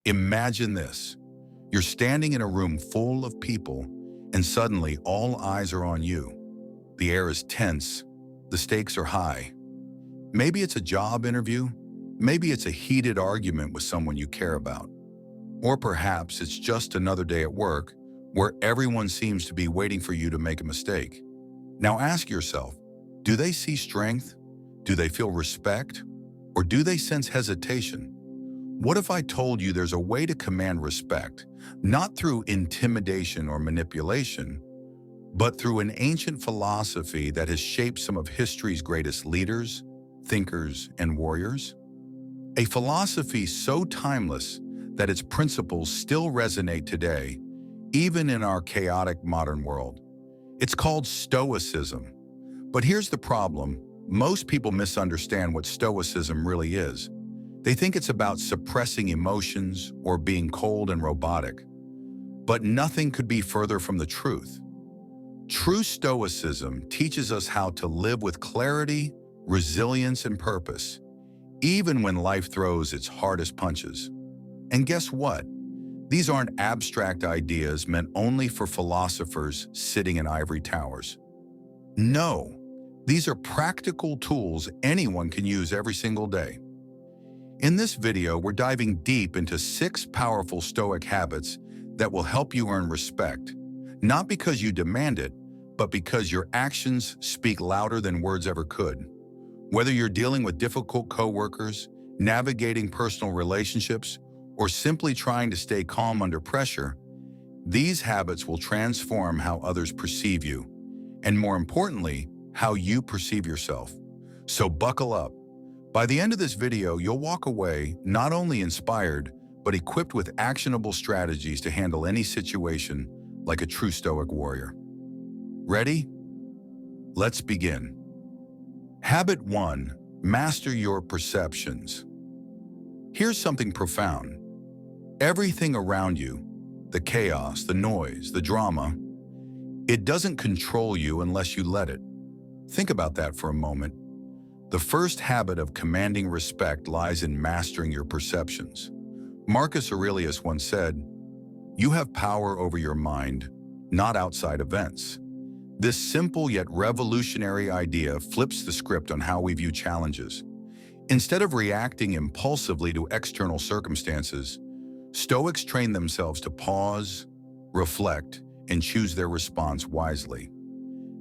Imagine this. You're standing in a room full of people, and suddenly all eyes are on you. The air is tense. The stakes are high. Maybe it's a job interview. Maybe it's a heated argument with someone you care about. Or perhaps it's just another day at work where everyone seems to be waiting for you to make a mistake. Now ask yourself, do they see strength? Do they feel respect? Or do they sense hesitation? What if I told you there's a way to command respect, not through intimidation or manipulation, but through an ancient philosophy that has shaped some of history's greatest leaders, thinkers, and warriors? A philosophy so timeless that its principles still resonate today, even in our chaotic modern world. It's called Stoicism. But here's the problem. Most people misunderstand what Stoicism really is. They think it's about suppressing emotions or being cold and robotic. But nothing could be further from the truth. True Stoicism teaches us how to live with clarity, resilience, and purpose, even when life throws its hardest punches. And guess what? These aren't abstract ideas meant only for philosophers sitting in ivory towers. No, these are practical tools anyone can use every single day. In this video, we're diving deep into 6 powerful Stoic habits that will help you earn respect, not because you demand it, but because your actions speak louder than words ever could. Whether you're dealing with difficult coworkers, navigating personal relationships, or simply trying to stay calm under pressure, these habits will transform how others perceive you, and more importantly, how you perceive yourself. So buckle up. By the end of this video, you'll walk away not only inspired, but equipped with actionable strategies to handle any situation like a true Stoic warrior. Ready? Let's begin. Habit 1. Master your perceptions. Here's something profound. Everything around you, the chaos, the noise, the drama, it doesn't control you unless you let it. Think about that for a moment. The first habit of commanding respect lies in mastering your perceptions. Marcus Aurelius once said, "You have power over your mind, not outside events." This simple yet revolutionary idea flips the script on how we view challenges. Instead of reacting impulsively to external circumstances, Stoics train themselves to pause, reflect, and choose their response wisely.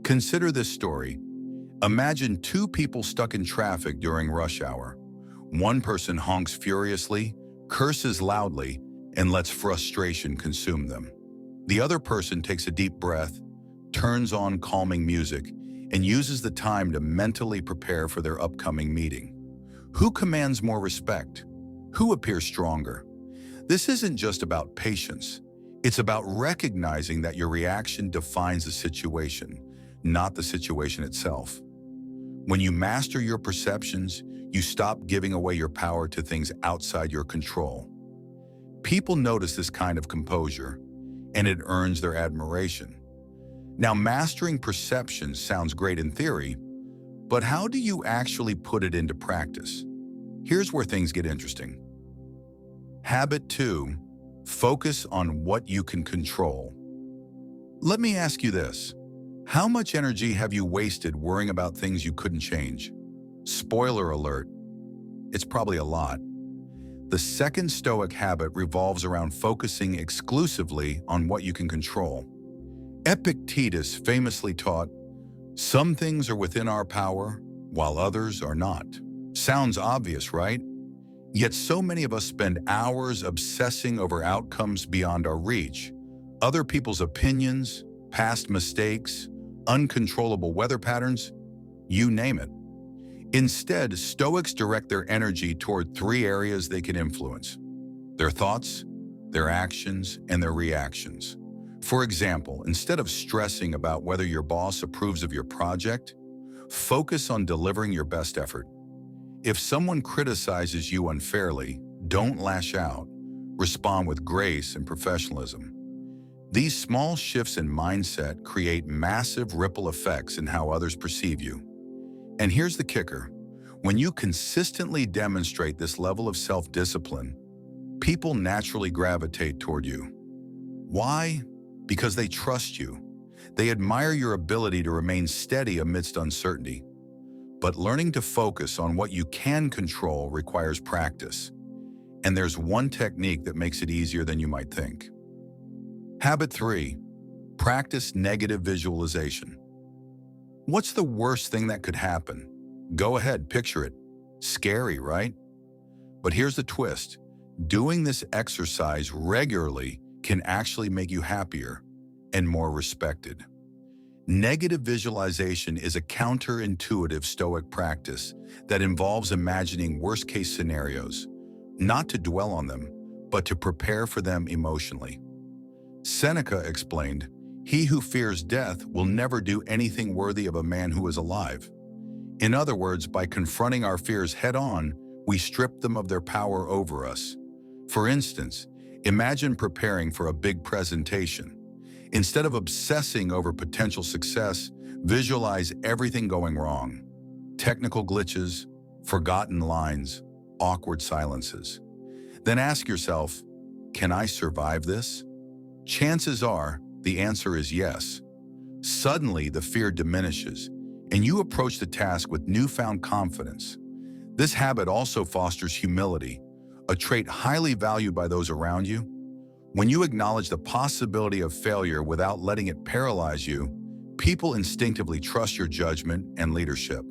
Consider this story. Imagine 2 people stuck in traffic during rush hour. One person honks furiously, curses loudly, and lets frustration consume them. The other person takes a deep breath, turns on calming music, and uses the time to mentally prepare for their upcoming meeting. Who commands more respect? Who appears stronger? This isn't just about patience. It's about recognizing that your reaction defines the situation, not the situation itself. When you master your perceptions, you stop giving away your power to things outside your control. People notice this kind of composure, and it earns their admiration. Now, mastering perceptions sounds great in theory, but how do you actually put it into practice? Here's where things get interesting. Habit 2, focus on what you can control. Let me ask you this. How much energy have you wasted worrying about things you couldn't change? Spoiler alert, it's probably a lot. The second Stoic habit revolves around focusing exclusively on what you can control. Epictetus famously taught, "Some things are within our power, while others are not." Sounds obvious, right? Yet so many of us spend hours obsessing over outcomes beyond our reach. Other people's opinions, past mistakes, uncontrollable weather patterns, you name it. Instead, Stoics direct their energy toward 3 areas they can influence: their thoughts, their actions, and their reactions. For example, instead of stressing about whether your boss approves of your project, focus on delivering your best effort. If someone criticizes you unfairly, don't lash out. Respond with grace and professionalism. These small shifts in mindset create massive ripple effects in how others perceive you. And here's the kicker. When you consistently demonstrate this level of self-discipline, People naturally gravitate toward you. Why? Because they trust you. They admire your ability to remain steady amidst uncertainty. But learning to focus on what you can control requires practice. And there's one technique that makes it easier than you might think. Habit 3. Practice negative visualization. What's the worst thing that could happen? Go ahead, picture it. Scary, right? But here's the twist. Doing this exercise regularly can actually make you happier and more respected. Negative visualization is a counterintuitive Stoic practice that involves imagining worst-case scenarios, not to dwell on them, but to prepare for them emotionally. Seneca explained, "He who fears death will never do anything worthy of a man who is alive." In other words, by confronting our fears head-on, we strip them of their power over us. For instance, imagine preparing for a big presentation. Instead of obsessing over potential success, visualize everything going wrong. Technical glitches, forgotten lines, awkward silences. Then ask yourself, can I survive this? Chances are, the answer is yes. Suddenly, the fear diminishes, and you approach the task with newfound confidence. This habit also fosters humility, a trait highly valued by those around you. When you acknowledge the possibility of failure without letting it paralyze you, people instinctively trust your judgment and leadership.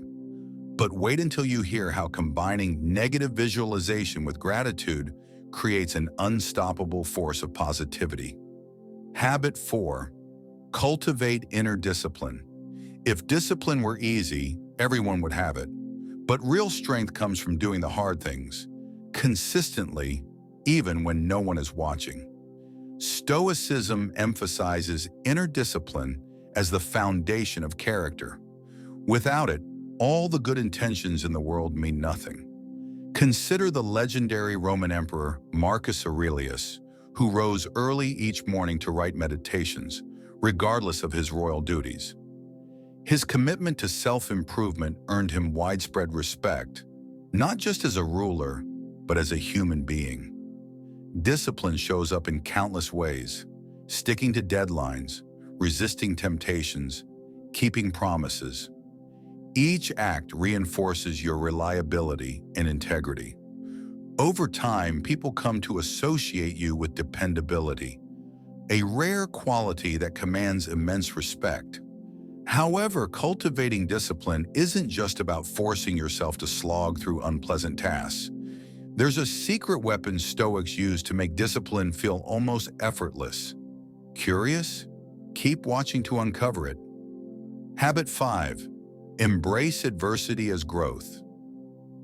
But wait until you hear how combining negative visualization with gratitude creates an unstoppable force of positivity. Habit 4. Cultivate inner discipline. If discipline were easy, everyone would have it. But real strength comes from doing the hard things, consistently, even when no one is watching. Stoicism emphasizes inner discipline as the foundation of character. Without it, all the good intentions in the world mean nothing. Consider the legendary Roman emperor Marcus Aurelius, who rose early each morning to write meditations, regardless of his royal duties. His commitment to self-improvement earned him widespread respect, not just as a ruler, but as a human being. Discipline shows up in countless ways: sticking to deadlines, resisting temptations, keeping promises. Each act reinforces your reliability and integrity. Over time, people come to associate you with dependability, a rare quality that commands immense respect. However, cultivating discipline isn't just about forcing yourself to slog through unpleasant tasks. There's a secret weapon Stoics use to make discipline feel almost effortless. Curious? Keep watching to uncover it. Habit 5. Embrace adversity as growth.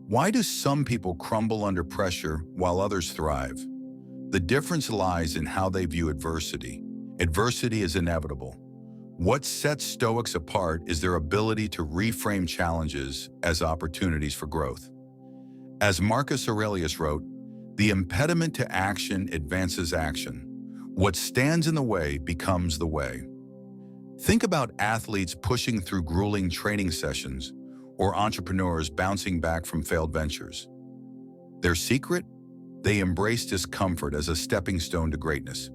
Why do some people crumble under pressure while others thrive? The difference lies in how they view adversity. Adversity is inevitable. What sets Stoics apart is their ability to reframe challenges as opportunities for growth. As Marcus Aurelius wrote, "The impediment to action advances action. What stands in the way becomes the way." Think about athletes pushing through grueling training sessions or entrepreneurs bouncing back from failed ventures. Their secret? They embrace discomfort as a stepping stone to greatness.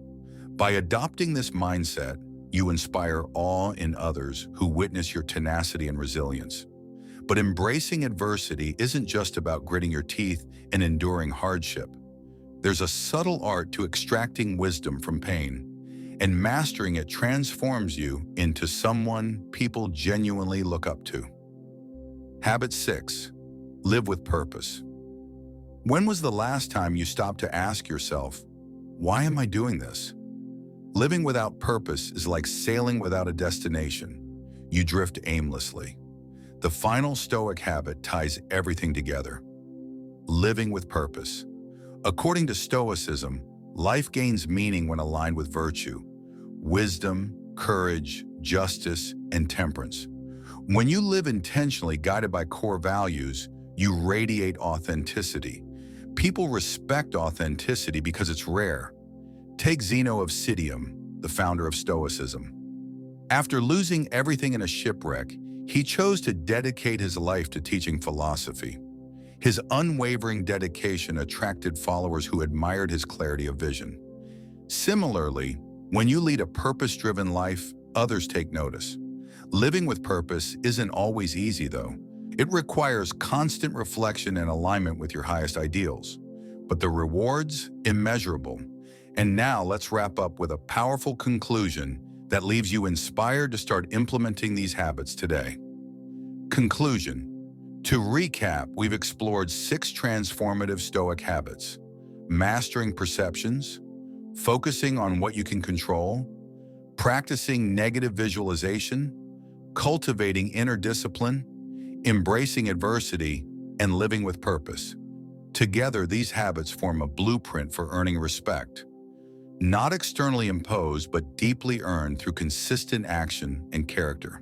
By adopting this mindset, you inspire awe in others who witness your tenacity and resilience. But embracing adversity isn't just about gritting your teeth and enduring hardship. There's a subtle art to extracting wisdom from pain, and mastering it transforms you into someone people genuinely look up to. Habit 6. Live with purpose. When was the last time you stopped to ask yourself, why am I doing this? Living without purpose is like sailing without a destination. You drift aimlessly. The final Stoic habit ties everything together. Living with purpose. According to Stoicism, life gains meaning when aligned with virtue, wisdom, courage, justice, and temperance. When you live intentionally guided by core values, you radiate authenticity. People respect authenticity because it's rare. Take Zeno of Citium, the founder of Stoicism. After losing everything in a shipwreck, he chose to dedicate his life to teaching philosophy. His unwavering dedication attracted followers who admired his clarity of vision. Similarly, when you lead a purpose-driven life, others take notice. Living with purpose isn't always easy, though. It requires constant reflection and alignment with your highest ideals. But the rewards, immeasurable. And now let's wrap up with a powerful conclusion that leaves you inspired to start implementing these habits today. Conclusion. To recap, we've explored 6 transformative Stoic habits: mastering perceptions, focusing on what you can control, practicing negative visualization, cultivating inner discipline, embracing adversity, and living with purpose. Together, these habits form a blueprint for earning respect, not externally imposed, but deeply earned through consistent action and character.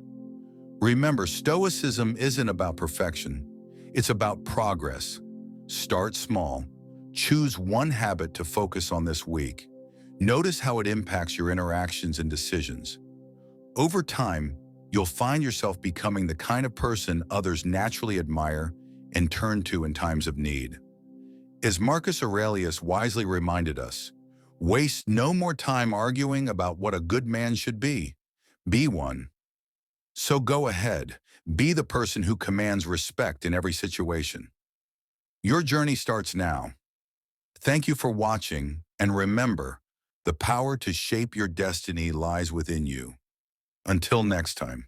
Remember, Stoicism isn't about perfection. It's about progress. Start small. Choose one habit to focus on this week. Notice how it impacts your interactions and decisions. Over time, you'll find yourself becoming the kind of person others naturally admire and turn to in times of need. As Marcus Aurelius wisely reminded us, waste no more time arguing about what a good man should be. Be one. So go ahead, be the person who commands respect in every situation. Your journey starts now. Thank you for watching, and remember, the power to shape your destiny lies within you. Until next time.